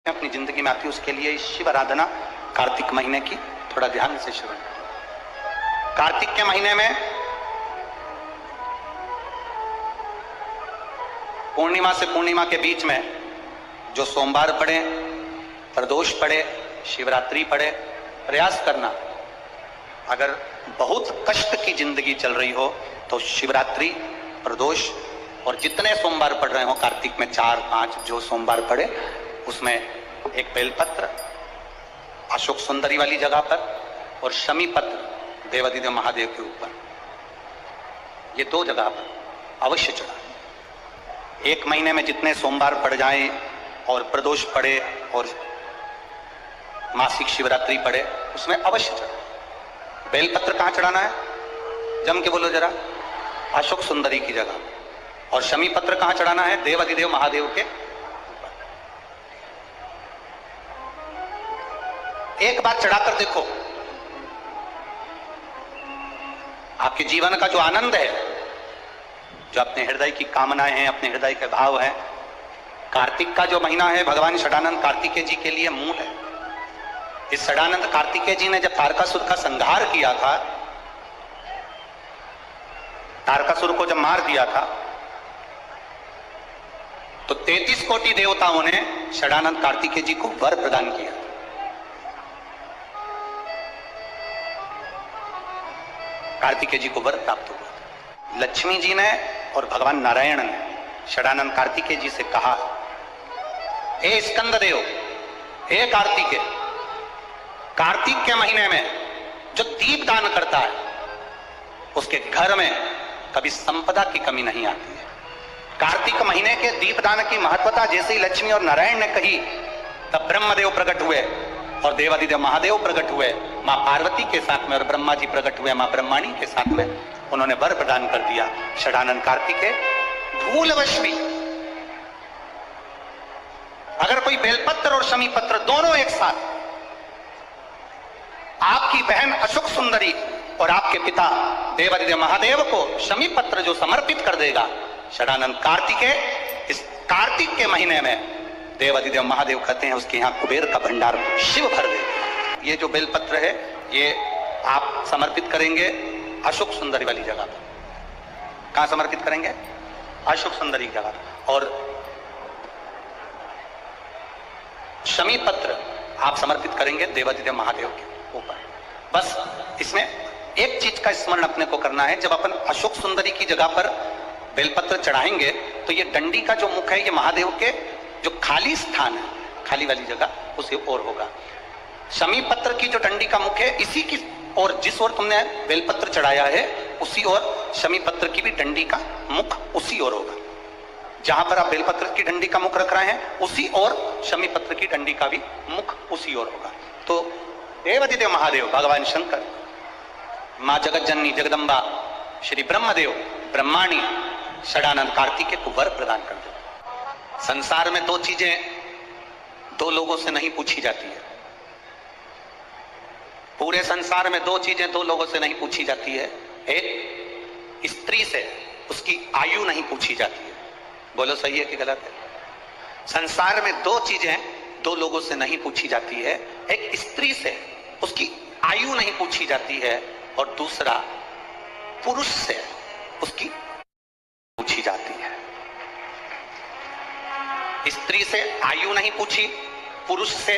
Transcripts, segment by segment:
अपनी जिंदगी में आती है, उसके लिए शिव आराधना कार्तिक महीने की थोड़ा ध्यान से श्रवण करें। कार्तिक के महीने में पूर्णिमा से पूर्णिमा के बीच में जो सोमवार पड़े, प्रदोष पड़े, शिवरात्रि पड़े, प्रयास करना। अगर बहुत कष्ट की जिंदगी चल रही हो तो शिवरात्रि, प्रदोष और जितने सोमवार पड़ रहे हो कार्तिक में 4-5 जो सोमवार पड़े, उसमें एक बेलपत्र अशोक सुंदरी वाली जगह पर और शमी पत्र देवादिदेव महादेव के ऊपर, ये 2 जगह पर अवश्य चढ़ाएं। 1 महीने में जितने सोमवार पड़ जाएं और प्रदोष पड़े और मासिक शिवरात्रि पड़े, उसमें अवश्य चढ़ाएं। बेलपत्र कहां चढ़ाना है? जम के बोलो जरा। अशोक सुंदरी की जगह। और शमी पत्र कहां चढ़ाना है? देवादिदेव महादेव के। एक बार चढ़ाकर देखो, आपके जीवन का जो आनंद है, जो अपने हृदय की कामनाएं हैं, अपने हृदय के भाव हैं, कार्तिक का जो महीना है भगवान षडानंद कार्तिकेय जी के लिए मूल है। इस षडानंद कार्तिकेय जी ने जब तारकासुर का संहार किया था, तारकासुर को जब मार दिया था, तो 33 कोटि देवताओं ने षडानंद कार्तिकेय जी को वर प्रदान किया। कार्तिकेय जी को वर प्राप्त हुआ। लक्ष्मी जी ने और भगवान नारायण ने षडानंद कार्तिकेय जी से कहा, हे स्कंद देव, हे कार्तिकेय, कार्तिक के महीने में जो दीप दान करता है उसके घर में कभी संपदा की कमी नहीं आती है। कार्तिक महीने के दीपदान की महत्वता जैसे ही लक्ष्मी और नारायण ने कही, तब ब्रह्मदेव प्रकट हुए और देवादिदेव महादेव प्रकट हुए मां पार्वती के साथ में, और ब्रह्मा जी प्रकट हुए मां ब्रह्माणी के साथ में। उन्होंने वर प्रदान कर दिया। षडानंद कार्तिकेय भूलवश भी अगर कोई बेलपत्र और शमी पत्र दोनों एक साथ आपकी बहन अशोक सुंदरी और आपके पिता देवादिदेव महादेव को शमी पत्र जो समर्पित कर देगा, षडानंद कार्तिकेय इस कार्तिक के महीने में देवादिदेव महादेव कहते हैं उसके यहाँ कुबेर का भंडार शिव भर दे। ये जो बेलपत्र है ये आप समर्पित करेंगे अशोक सुंदरी वाली जगह पर। कहां समर्पित करेंगे? अशोक सुंदरी की जगह। और शमी पत्र आप समर्पित करेंगे देवादिदेव महादेव के ऊपर। बस इसमें एक चीज का स्मरण अपने को करना है, जब अपन अशोक सुंदरी की जगह पर बेलपत्र चढ़ाएंगे तो ये डंडी का जो मुख है ये महादेव के जो खाली स्थान है, खाली वाली जगह, उसी ओर होगा। शमी पत्र की जो डंडी का मुख है इसी की और जिस ओर तुमने बेलपत्र चढ़ाया है उसी ओर शमी पत्र की भी डंडी का मुख उसी ओर होगा। जहां पर आप बेलपत्र की डंडी का मुख रख रहे हैं उसी ओर शमी पत्र की डंडी का भी मुख उसी ओर होगा। तो देवादिदेव महादेव भगवान शंकर, मां जगत जननी जगदम्बा, श्री ब्रह्मदेव, ब्रह्माणी षडानंद कार्तिकेय को वर प्रदान कर दो। संसार में 2 चीजें 2 लोगों से नहीं पूछी जाती है। पूरे संसार में 2 चीजें 2 लोगों से नहीं पूछी जाती है। एक, स्त्री से उसकी आयु नहीं पूछी जाती है। बोलो सही है कि गलत है? संसार में 2 चीजें 2 लोगों से नहीं पूछी जाती है। एक, स्त्री से उसकी आयु नहीं पूछी जाती है, और दूसरा, पुरुष से उसकी पूछी जाती है। स्त्री से आयु नहीं पूछी, पुरुष से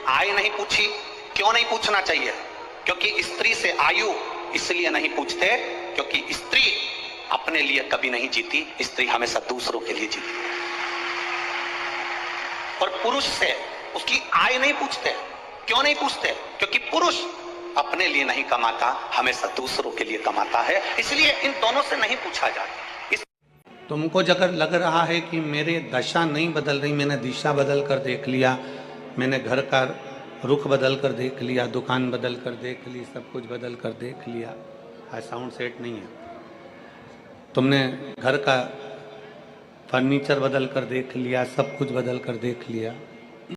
आय नहीं पूछी। क्यों नहीं पूछना चाहिए? क्योंकि स्त्री से आयु इसलिए नहीं पूछते क्योंकि स्त्री अपने लिए कभी नहीं जीती, स्त्री हमेशा दूसरों के लिए जीती। और पुरुष से उसकी आय नहीं पूछते। क्यों नहीं पूछते? क्योंकि पुरुष अपने लिए नहीं कमाता, हमेशा दूसरों के लिए कमाता है, इसलिए इन दोनों से नहीं पूछा जाता। तुमको अगर लग रहा है कि मेरे दशा नहीं बदल रही, मैंने दिशा बदल कर देख लिया, मैंने घर का रुख बदल कर देख लिया, दुकान बदल कर देख ली, सब कुछ बदल कर देख लिया, आज साउंड सेट नहीं है, तुमने घर का फर्नीचर बदल कर देख लिया, सब कुछ बदल कर देख लिया,